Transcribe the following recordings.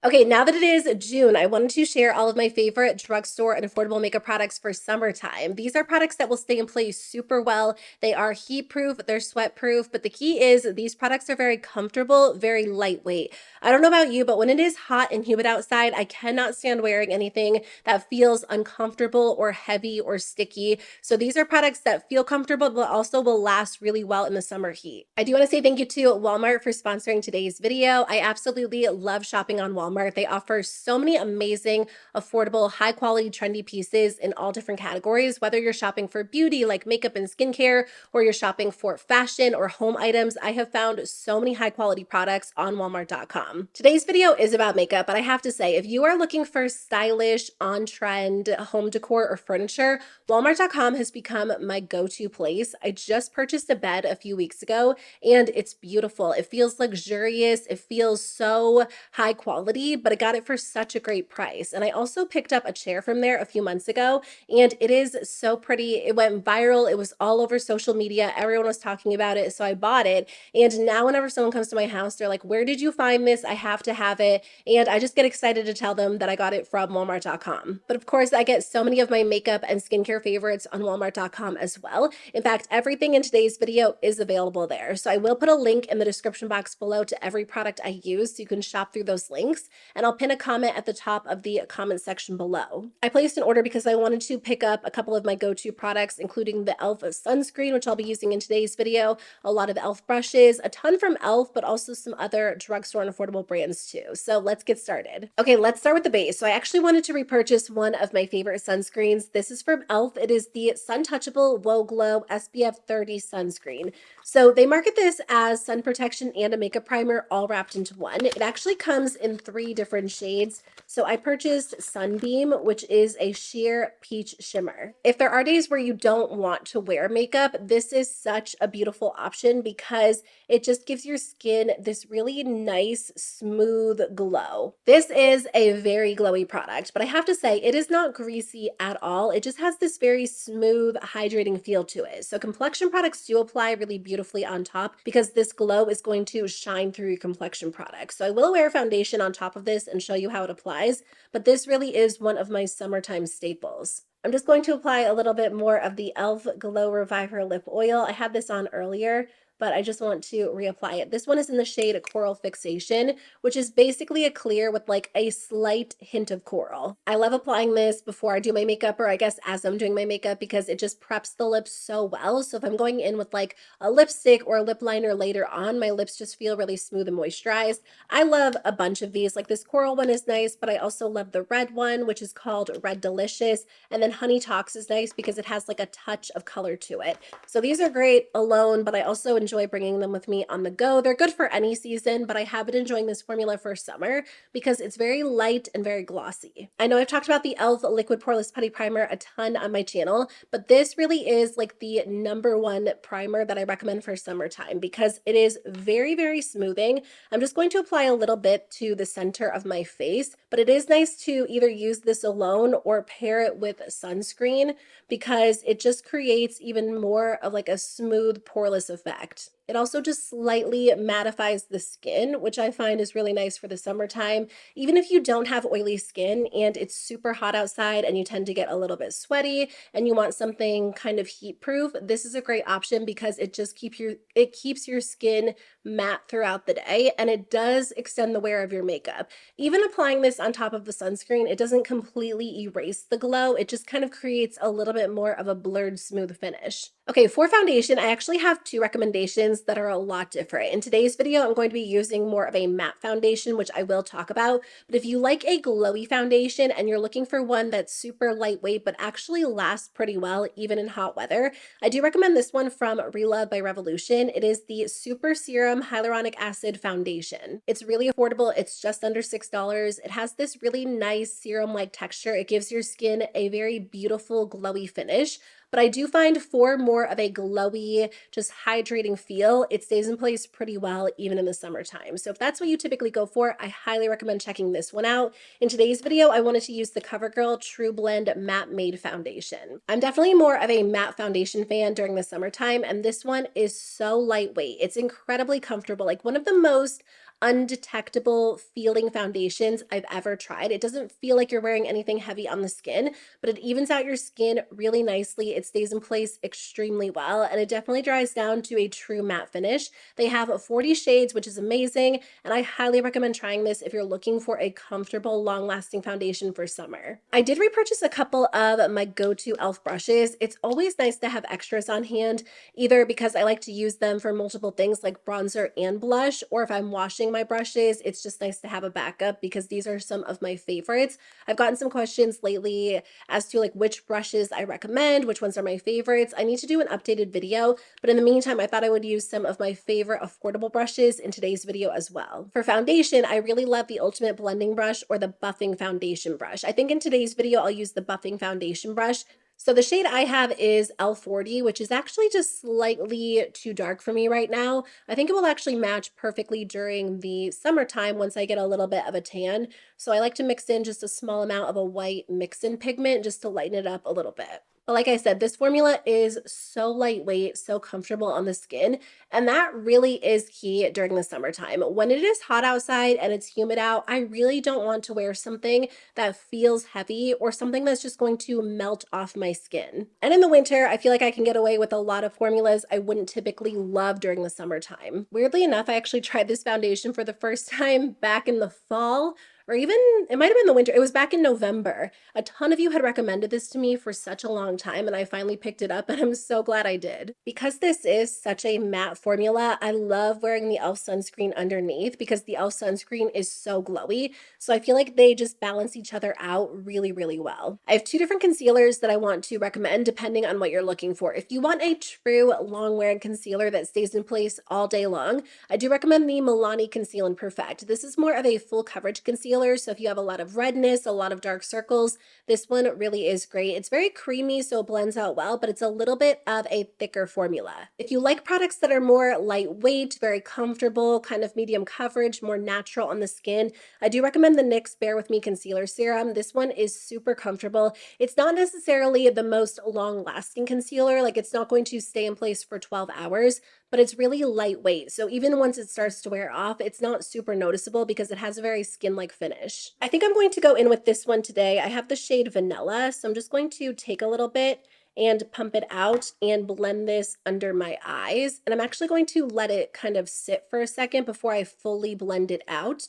Okay, now that it is June, I wanted to share all of my favorite drugstore and affordable makeup products for summertime. These are products that will stay in place super well. They are heat proof, they're sweat proof, but the key is these products are very comfortable, very lightweight. I don't know about you, but when it is hot and humid outside, I cannot stand wearing anything that feels uncomfortable or heavy or sticky. So these are products that feel comfortable, but also will last really well in the summer heat. I do want to say thank you to Walmart for sponsoring today's video. I absolutely love shopping on Walmart. They offer so many amazing, affordable, high quality, trendy pieces in all different categories, whether you're shopping for beauty like makeup and skincare, or you're shopping for fashion or home items. I have found so many high quality products on walmart.com. Today's video is about makeup, but I have to say, if you are looking for stylish, on-trend home decor or furniture, walmart.com has become my go-to place. I just purchased a bed a few weeks ago and it's beautiful. It feels luxurious. It feels so high quality, but I got it for such a great price. And I also picked up a chair from there a few months ago, and it is so pretty. It went viral. It was all over social media. Everyone was talking about it, so I bought it. And now whenever someone comes to my house, they're like, "Where did you find this? I have to have it." And I just get excited to tell them that I got it from walmart.com. But of course, I get so many of my makeup and skincare favorites on walmart.com as well. In fact, everything in today's video is available there. So I will put a link in the description box below to every product I use so you can shop through those links, and I'll pin a comment at the top of the comment section below. I placed an order because I wanted to pick up a couple of my go-to products, including the e.l.f. sunscreen, which I'll be using in today's video, a lot of e.l.f. brushes, a ton from e.l.f., but also some other drugstore and affordable brands too. So let's get started. Okay, let's start with the base. So I actually wanted to repurchase one of my favorite sunscreens. This is from e.l.f. It is the Suntouchable Whoa Glow SPF 30 sunscreen. So they market this as sun protection and a makeup primer all wrapped into one. It actually comes in 3 different shades. So I purchased Sunbeam, which is a sheer peach shimmer. If there are days where you don't want to wear makeup, this is such a beautiful option because it just gives your skin this really nice, smooth glow. This is a very glowy product, but I have to say it is not greasy at all. It just has this very smooth, hydrating feel to it. So complexion products do apply really beautifully on top because this glow is going to shine through your complexion products. So I will wear foundation on top of this and show you how it applies, but this really is one of my summertime staples. I'm just going to apply a little bit more of the e.l.f. Glow Reviver Lip Oil. I had this on earlier, but I just want to reapply it. This one is in the shade Coral Fixation, which is basically a clear with like a slight hint of coral. I love applying this before I do my makeup, or I guess as I'm doing my makeup, because it just preps the lips so well. So if I'm going in with like a lipstick or a lip liner later on, my lips just feel really smooth and moisturized. I love a bunch of these. Like this coral one is nice, but I also love the red one, which is called Red Delicious. And then Honey Talks is nice because it has like a touch of color to it. So these are great alone, but I also enjoy bringing them with me on the go. They're good for any season, but I have been enjoying this formula for summer because it's very light and very glossy. I know I've talked about the e.l.f. Liquid Poreless Putty Primer a ton on my channel, but this really is like the #1 primer that I recommend for summertime because it is very, very smoothing. I'm just going to apply a little bit to the center of my face, but it is nice to either use this alone or pair it with sunscreen because it just creates even more of like a smooth poreless effect. It also just slightly mattifies the skin, which I find is really nice for the summertime. Even if you don't have oily skin and it's super hot outside and you tend to get a little bit sweaty and you want something kind of heat proof, this is a great option because it just keeps your skin matte throughout the day, and it does extend the wear of your makeup. Even applying this on top of the sunscreen, it doesn't completely erase the glow. It just kind of creates a little bit more of a blurred, smooth finish. Okay, for foundation, I actually have 2 recommendations that are a lot different. In today's video, I'm going to be using more of a matte foundation, which I will talk about. But if you like a glowy foundation and you're looking for one that's super lightweight but actually lasts pretty well even in hot weather, I do recommend this one from Relove by Revolution. It is the Super Serum Hyaluronic Acid Foundation. It's really affordable. It's just under $6. It has this really nice serum-like texture. It gives your skin a very beautiful, glowy finish. But I do find for more of a glowy, just hydrating feel, it stays in place pretty well even in the summertime. So if that's what you typically go for, I highly recommend checking this one out. In today's video, I wanted to use the CoverGirl TruBlend Matte Made Foundation. I'm definitely more of a matte foundation fan during the summertime, and this one is so lightweight. It's incredibly comfortable, like one of the most undetectable feeling foundations I've ever tried. It doesn't feel like you're wearing anything heavy on the skin, but it evens out your skin really nicely. It stays in place extremely well, and it definitely dries down to a true matte finish. They have 40 shades, which is amazing, and I highly recommend trying this if you're looking for a comfortable, long-lasting foundation for summer. I did repurchase a couple of my go-to e.l.f. brushes. It's always nice to have extras on hand, either because I like to use them for multiple things like bronzer and blush, or if I'm washing my brushes, it's just nice to have a backup because these are some of my favorites. I've gotten some questions lately as to like which brushes I recommend, which ones are my favorites. I need to do an updated video, but in the meantime, I thought I would use some of my favorite affordable brushes in today's video as well. For foundation, I really love the Ultimate Blending Brush or the Buffing Foundation Brush. I think in today's video, I'll use the Buffing Foundation Brush. So the shade I have is L40, which is actually just slightly too dark for me right now. I think it will actually match perfectly during the summertime once I get a little bit of a tan. So I like to mix in just a small amount of a white mix-in pigment just to lighten it up a little bit. But like I said, this formula is so lightweight, so comfortable on the skin, and that really is key during the summertime. When it is hot outside and it's humid out, I really don't want to wear something that feels heavy or something that's just going to melt off my skin. And in the winter, I feel like I can get away with a lot of formulas I wouldn't typically love during the summertime. Weirdly enough, I actually tried this foundation for the first time back in the fall, or even it might have been the winter. It was back in November. A ton of you had recommended this to me for such a long time, and I finally picked it up, and I'm so glad I did. Because this is such a matte formula, I love wearing the e.l.f. sunscreen underneath because the e.l.f. sunscreen is so glowy. So I feel like they just balance each other out really, really well. I have two different concealers that I want to recommend depending on what you're looking for. If you want a true long-wearing concealer that stays in place all day long, I do recommend the Milani Conceal and Perfect. This is more of a full coverage concealer. So if you have a lot of redness, a lot of dark circles, this one really is great. It's very creamy, so it blends out well, but it's a little bit of a thicker formula. If you like products that are more lightweight, very comfortable, kind of medium coverage, more natural on the skin, I do recommend the NYX Bare With Me Concealer Serum. This one is super comfortable. It's not necessarily the most long-lasting concealer, like it's not going to stay in place for 12 hours, but it's really lightweight. So even once it starts to wear off, it's not super noticeable because it has a very skin-like finish. I think I'm going to go in with this one today. I have the shade Vanilla, so I'm just going to take a little bit and pump it out and blend this under my eyes. And I'm actually going to let it kind of sit for a second before I fully blend it out.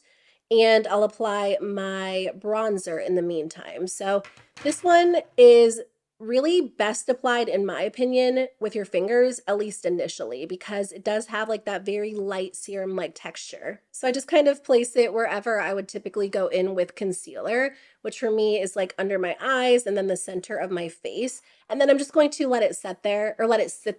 And I'll apply my bronzer in the meantime. So this one is really best applied, in my opinion, with your fingers, at least initially, because it does have like that very light serum-like texture. So I just kind of place it wherever I would typically go in with concealer, which for me is like under my eyes and then the center of my face. And then I'm just going to let it sit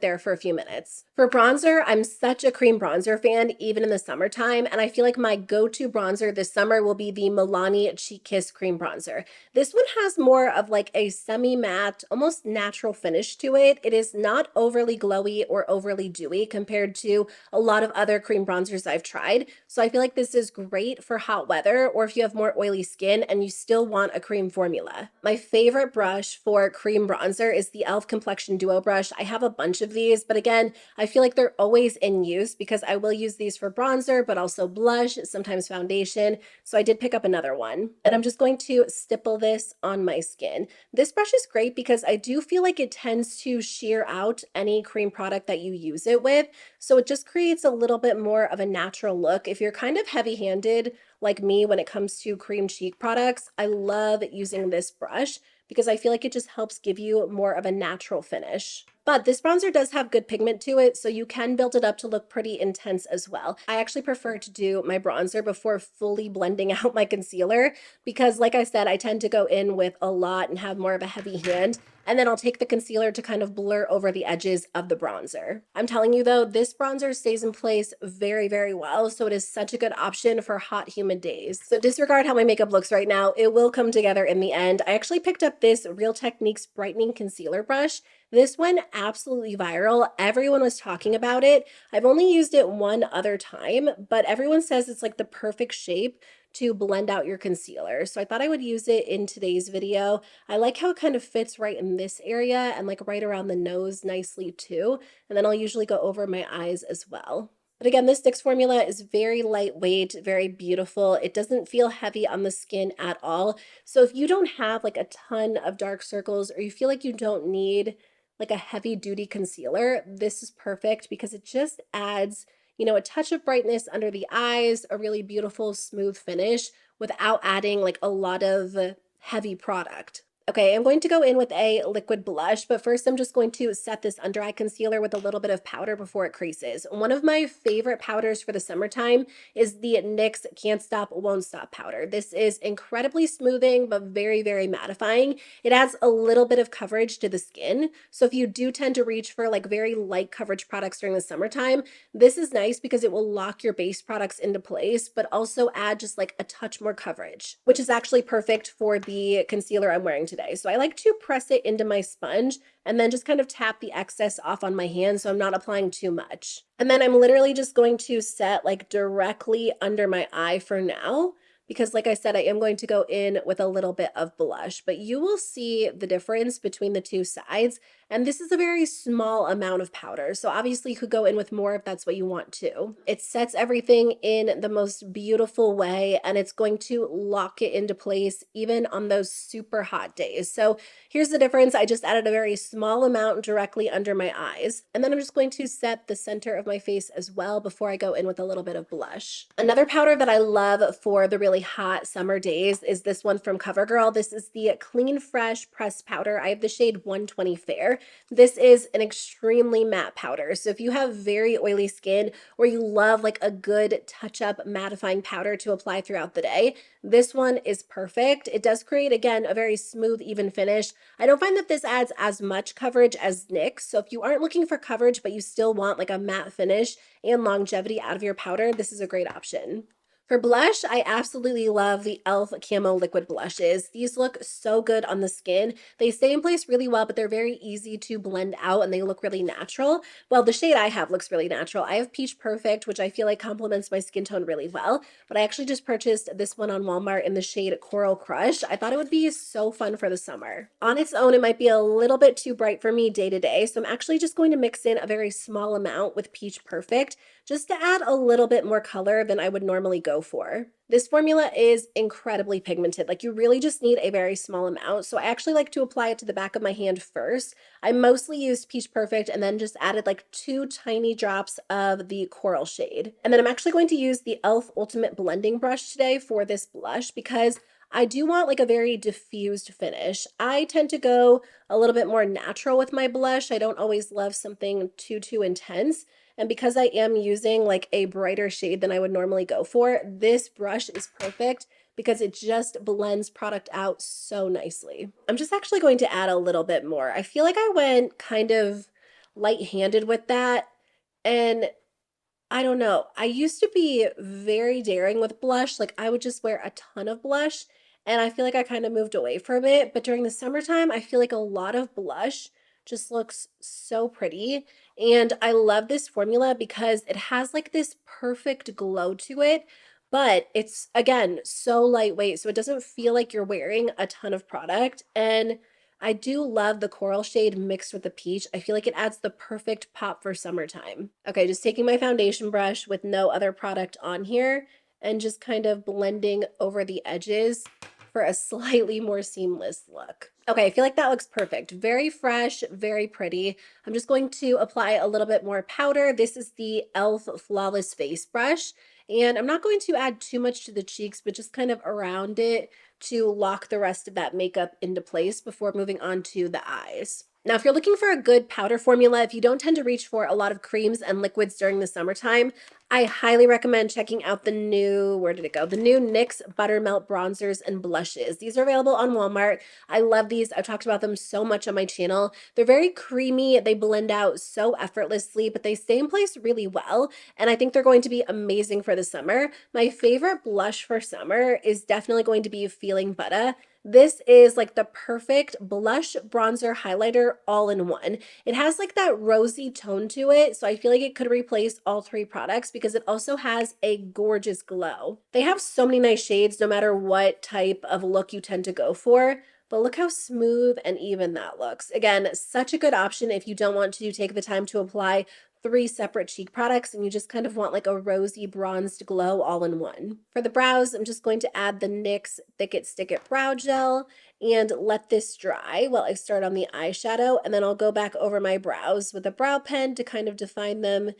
there for a few minutes. For bronzer, I'm such a cream bronzer fan, even in the summertime. And I feel like my go-to bronzer this summer will be the Milani Cheek Kiss Cream Bronzer. This one has more of like a semi-matte, almost natural finish to it. It is not overly glowy or overly dewy compared to a lot of other cream bronzers I've tried. So I feel like this is great for hot weather or if you have more oily skin and you still want a cream formula. My favorite brush for cream bronzer is the e.l.f. Complexion Duo Brush. I have a bunch of these, but again, I feel like they're always in use because I will use these for bronzer, but also blush, sometimes foundation. So I did pick up another one, and I'm just going to stipple this on my skin. This brush is great because I do feel like it tends to sheer out any cream product that you use it with. So it just creates a little bit more of a natural look. If you're kind of heavy-handed like me when it comes to cream cheek products, I love using this brush because I feel like it just helps give you more of a natural finish. But this bronzer does have good pigment to it, so you can build it up to look pretty intense as well. I actually prefer to do my bronzer before fully blending out my concealer because, like I said, I tend to go in with a lot and have more of a heavy hand, and then I'll take the concealer to kind of blur over the edges of the bronzer. I'm telling you though, this bronzer stays in place very, very well, so it is such a good option for hot, humid days. So disregard how my makeup looks right now. It will come together in the end. I actually picked up this Real Techniques Brightening Concealer Brush. This went absolutely viral. Everyone was talking about it. I've only used it one other time, but everyone says it's like the perfect shape to blend out your concealer. So I thought I would use it in today's video. I like how it kind of fits right in this area and like right around the nose nicely too. And then I'll usually go over my eyes as well. But again, this NYX formula is very lightweight, very beautiful. It doesn't feel heavy on the skin at all. So if you don't have like a ton of dark circles or you feel like you don't need like a heavy duty concealer, this is perfect because it just adds, you know, a touch of brightness under the eyes, a really beautiful smooth finish without adding like a lot of heavy product. Okay, I'm going to go in with a liquid blush, but first I'm just going to set this under eye concealer with a little bit of powder before it creases. One of my favorite powders for the summertime is the NYX Can't Stop, Won't Stop powder. This is incredibly smoothing, but very, very mattifying. It adds a little bit of coverage to the skin. So if you do tend to reach for like very light coverage products during the summertime, this is nice because it will lock your base products into place, but also add just like a touch more coverage, which is actually perfect for the concealer I'm wearing today. So I like to press it into my sponge and then just kind of tap the excess off on my hand so I'm not applying too much. And then I'm literally just going to set like directly under my eye for now, because like I said, I am going to go in with a little bit of blush, but you will see the difference between the two sides. And this is a very small amount of powder. So obviously you could go in with more if that's what you want to. It sets everything in the most beautiful way and it's going to lock it into place even on those super hot days. So here's the difference. I just added a very small amount directly under my eyes. And then I'm just going to set the center of my face as well before I go in with a little bit of blush. Another powder that I love for the really hot summer days is this one from CoverGirl. This is the Clean Fresh Pressed Powder. I have the shade 120 Fair. This is an extremely matte powder. So if you have very oily skin or you love like a good touch-up mattifying powder to apply throughout the day, this one is perfect. It does create, again, a very smooth, even finish. I don't find that this adds as much coverage as NYX. So if you aren't looking for coverage, but you still want like a matte finish and longevity out of your powder, this is a great option. For blush, I absolutely love the e.l.f. Camo Liquid Blushes. These look so good on the skin. They stay in place really well, but they're very easy to blend out and they look really natural. Well, the shade I have looks really natural. I have Peach Perfect, which I feel like complements my skin tone really well, but I actually just purchased this one on Walmart in the shade Coral Crush. I thought it would be so fun for the summer. On its own, it might be a little bit too bright for me day to day, so I'm actually just going to mix in a very small amount with Peach Perfect just to add a little bit more color than I would normally go for. This formula is incredibly pigmented. Like you really just need a very small amount. So I actually like to apply it to the back of my hand first. I mostly used Peach Perfect and then just added like 2 tiny drops of the coral shade. And then I'm actually going to use the e.l.f. Ultimate Blending Brush today for this blush because I do want like a very diffused finish. I tend to go a little bit more natural with my blush. I don't always love something too intense. And because I am using like a brighter shade than I would normally go for, this brush is perfect because it just blends product out so nicely. I'm just actually going to add a little bit more. I feel like I went kind of light-handed with that, and I don't know. I used to be very daring with blush. Like I would just wear a ton of blush and I feel like I kind of moved away from it. But during the summertime, I feel like a lot of blush just looks so pretty. And I love this formula because it has like this perfect glow to it, but it's again so lightweight. So it doesn't feel like you're wearing a ton of product. And I do love the coral shade mixed with the peach. I feel like it adds the perfect pop for summertime. Okay, just taking my foundation brush with no other product on here and just kind of blending over the edges for a slightly more seamless look. Okay, I feel like that looks perfect. Very fresh, very pretty. I'm just going to apply a little bit more powder. This is the e.l.f. Flawless Face Brush. And I'm not going to add too much to the cheeks, but just kind of around it to lock the rest of that makeup into place before moving on to the eyes. Now, if you're looking for a good powder formula, if you don't tend to reach for a lot of creams and liquids during the summertime, I highly recommend checking out the new, where did it go? The new NYX Buttermelt bronzers and blushes. These are available on Walmart. I love these. I've talked about them so much on my channel. They're very creamy. They blend out so effortlessly, but they stay in place really well. And I think they're going to be amazing for the summer. My favorite blush for summer is definitely going to be Feeling Butta. This is like the perfect blush, bronzer, highlighter all in one. It has like that rosy tone to it, so I feel like it could replace all 3 products because it also has a gorgeous glow. They have so many nice shades no matter what type of look you tend to go for. But look how smooth and even that looks. Again, such a good option if you don't want to take the time to apply 3 separate cheek products and you just kind of want like a rosy bronzed glow all in one. For the brows, I'm just going to add the NYX Thick It Stick It Brow Gel and let this dry while I start on the eyeshadow, and then I'll go back over my brows with a brow pen to kind of define them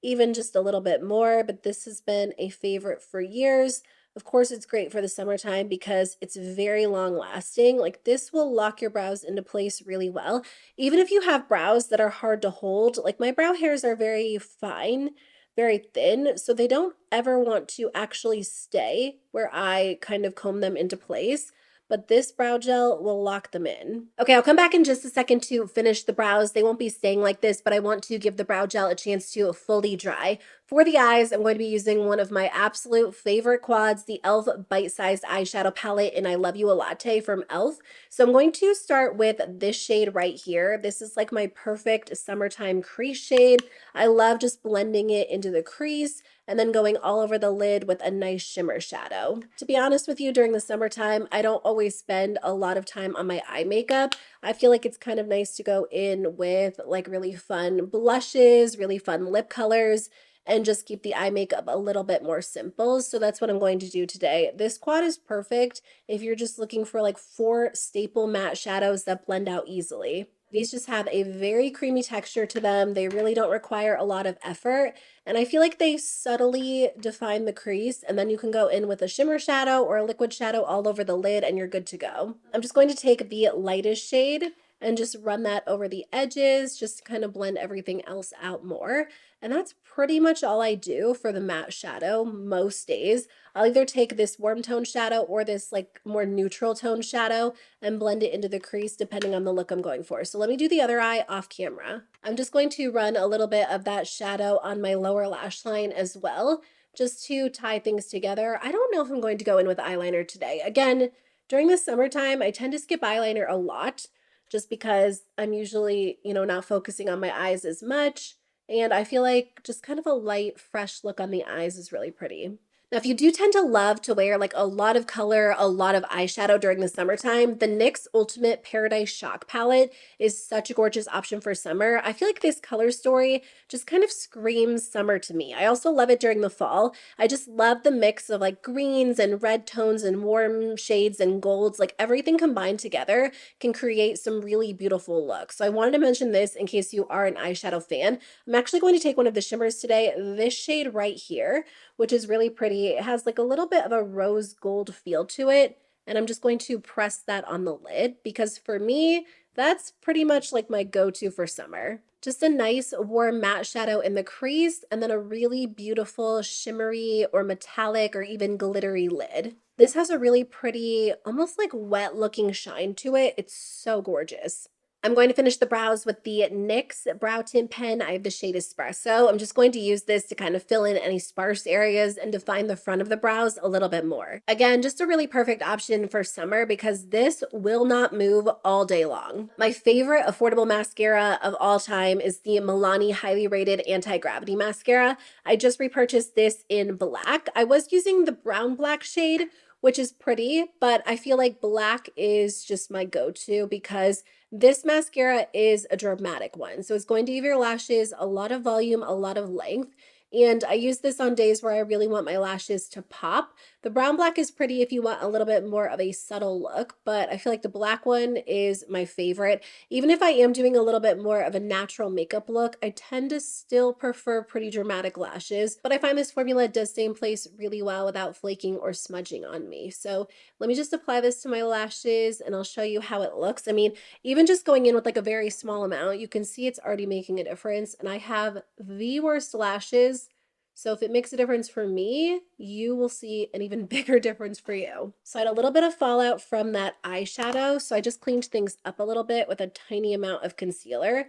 even just a little bit more, but this has been a favorite for years. Of course, it's great for the summertime because it's very long lasting. Like this will lock your brows into place really well. Even if you have brows that are hard to hold, like my brow hairs are very fine, very thin, so they don't ever want to actually stay where I kind of comb them into place. But this brow gel will lock them in. Okay, I'll come back in just a second to finish the brows. They won't be staying like this, but I want to give the brow gel a chance to fully dry. For the eyes, I'm going to be using one of my absolute favorite quads, the e.l.f. Bite-Sized Eyeshadow Palette in I Love You a Latte from e.l.f. So I'm going to start with this shade right here. This is like my perfect summertime crease shade. I love just blending it into the crease and then going all over the lid with a nice shimmer shadow. To be honest with you, during the summertime, I don't always spend a lot of time on my eye makeup. I feel like it's kind of nice to go in with like really fun blushes, really fun lip colors, and just keep the eye makeup a little bit more simple. So that's what I'm going to do today. This quad is perfect if you're just looking for like 4 staple matte shadows that blend out easily. These just have a very creamy texture to them. They really don't require a lot of effort. And I feel like they subtly define the crease, and then you can go in with a shimmer shadow or a liquid shadow all over the lid and you're good to go. I'm just going to take the lightest shade and just run that over the edges, just to kind of blend everything else out more. And that's pretty much all I do for the matte shadow most days. I'll either take this warm tone shadow or this like more neutral tone shadow and blend it into the crease depending on the look I'm going for. So let me do the other eye off camera. I'm just going to run a little bit of that shadow on my lower lash line as well, just to tie things together. I don't know if I'm going to go in with eyeliner today. Again, during the summertime, I tend to skip eyeliner a lot just because I'm usually, not focusing on my eyes as much. And I feel like just kind of a light, fresh look on the eyes is really pretty. Now, if you do tend to love to wear like a lot of color, a lot of eyeshadow during the summertime, the NYX Ultimate Paradise Shock Palette is such a gorgeous option for summer. I feel like this color story just kind of screams summer to me. I also love it during the fall. I just love the mix of like greens and red tones and warm shades and golds, like everything combined together can create some really beautiful looks. So I wanted to mention this in case you are an eyeshadow fan. I'm actually going to take one of the shimmers today, this shade right here, which is really pretty. It has like a little bit of a rose gold feel to it. And I'm just going to press that on the lid because for me, that's pretty much like my go-to for summer. Just a nice warm matte shadow in the crease and then a really beautiful shimmery or metallic or even glittery lid. This has a really pretty, almost like wet looking shine to it. It's so gorgeous. I'm going to finish the brows with the NYX Brow Tint Pen. I have the shade Espresso. I'm just going to use this to kind of fill in any sparse areas and define the front of the brows a little bit more. Again, just a really perfect option for summer because this will not move all day long. My favorite affordable mascara of all time is the Milani Highly Rated Anti-Gravity Mascara. I just repurchased this in black. I was using the brown black shade, which is pretty, but I feel like black is just my go-to because this mascara is a dramatic one. So it's going to give your lashes a lot of volume, a lot of length. And I use this on days where I really want my lashes to pop. The brown black is pretty if you want a little bit more of a subtle look, but I feel like the black one is my favorite. Even if I am doing a little bit more of a natural makeup look, I tend to still prefer pretty dramatic lashes, but I find this formula does stay in place really well without flaking or smudging on me. So let me just apply this to my lashes and I'll show you how it looks. I mean, even just going in with like a very small amount, you can see it's already making a difference. And I have the worst lashes. So if it makes a difference for me, you will see an even bigger difference for you. So I had a little bit of fallout from that eyeshadow. So I just cleaned things up a little bit with a tiny amount of concealer.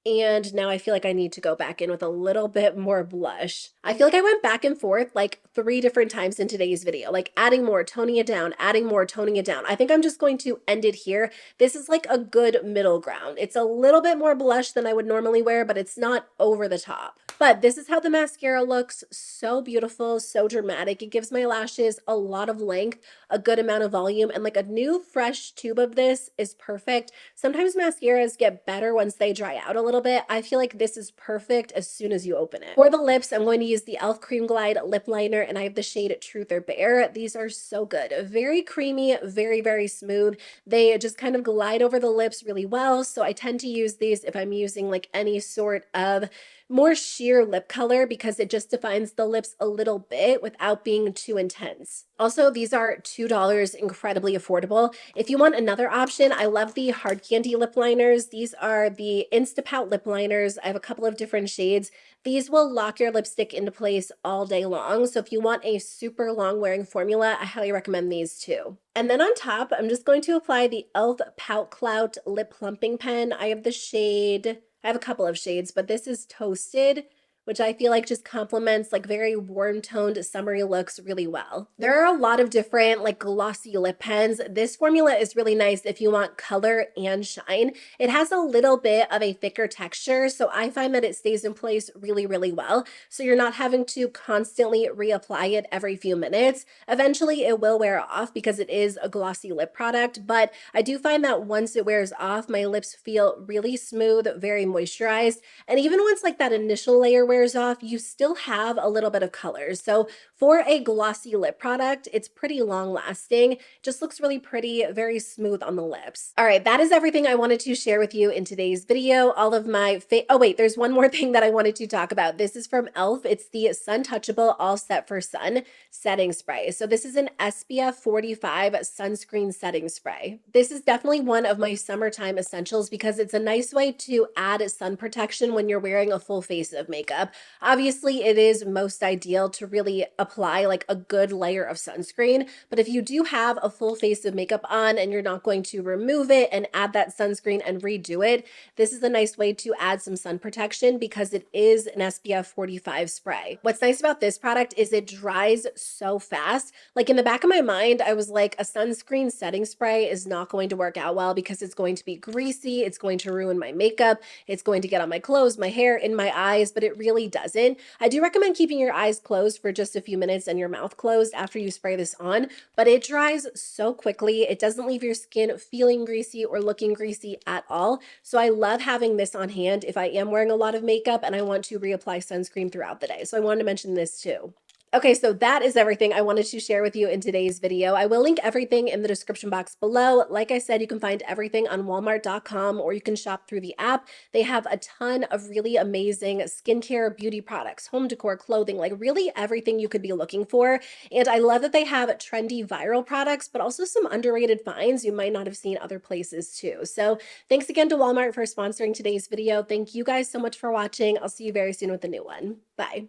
And now I feel like I need to go back in with a little bit more blush. I feel like I went back and forth like 3 different times in today's video, like adding more, toning it down, adding more, toning it down. I think I'm just going to end it here. This is like a good middle ground. It's a little bit more blush than I would normally wear, but it's not over the top. But this is how the mascara looks. So beautiful, so dramatic. It gives my lashes a lot of length, a good amount of volume, and like a new fresh tube of this is perfect. Sometimes mascaras get better once they dry out a little bit. I feel like this is perfect as soon as you open it. For the lips, I'm going to use the e.l.f. Cream Glide lip liner, and I have the shade Truth or Bear. These are so good. Very creamy, very, very smooth. They just kind of glide over the lips really well. So I tend to use these if I'm using like any sort of more sheer lip color because it just defines the lips a little bit without being too intense. Also, these are $2, incredibly affordable. If you want another option, I love the hard candy lip liners. These are the Instapout lip liners. I have a couple of different shades. These will lock your lipstick into place all day long. So if you want a super long wearing formula, I highly recommend these too. And then on top, I'm just going to apply the e.l.f. Pout Clout Lip Plumping Pen. I have the shade, I have a couple of shades, but this is Toasted, which I feel like just complements like very warm toned summery looks really well. There are a lot of different like glossy lip pens. This formula is really nice if you want color and shine. It has a little bit of a thicker texture, so I find that it stays in place really, really well. So you're not having to constantly reapply it every few minutes. Eventually it will wear off because it is a glossy lip product, but I do find that once it wears off, my lips feel really smooth, very moisturized. And even once like that initial layer wears off, you still have a little bit of color. So for a glossy lip product, it's pretty long lasting. Just looks really pretty, very smooth on the lips. All right, that is everything I wanted to share with you in today's video. All of my oh wait, there's one more thing that I wanted to talk about. This is from e.l.f. It's the Suntouchable All Set for Sun setting spray. So this is an SPF 45 sunscreen setting spray. This is definitely one of my summertime essentials because it's a nice way to add sun protection when you're wearing a full face of makeup. Obviously, it is most ideal to really apply like a good layer of sunscreen, but if you do have a full face of makeup on and you're not going to remove it and add that sunscreen and redo it, this is a nice way to add some sun protection because it is an SPF 45 spray. What's nice about this product is it dries so fast. Like in the back of my mind, I was like, a sunscreen setting spray is not going to work out well because it's going to be greasy, it's going to ruin my makeup, it's going to get on my clothes, my hair, in my eyes, but it really doesn't. I do recommend keeping your eyes closed for just a few minutes and your mouth closed after you spray this on, but it dries so quickly. It doesn't leave your skin feeling greasy or looking greasy at all. So I love having this on hand if I am wearing a lot of makeup and I want to reapply sunscreen throughout the day. So I wanted to mention this too. Okay, so that is everything I wanted to share with you in today's video. I will link everything in the description box below. Like I said, you can find everything on walmart.com or you can shop through the app. They have a ton of really amazing skincare, beauty products, home decor, clothing, like really everything you could be looking for. And I love that they have trendy viral products, but also some underrated finds you might not have seen other places too. So thanks again to Walmart for sponsoring today's video. Thank you guys so much for watching. I'll see you very soon with a new one. Bye.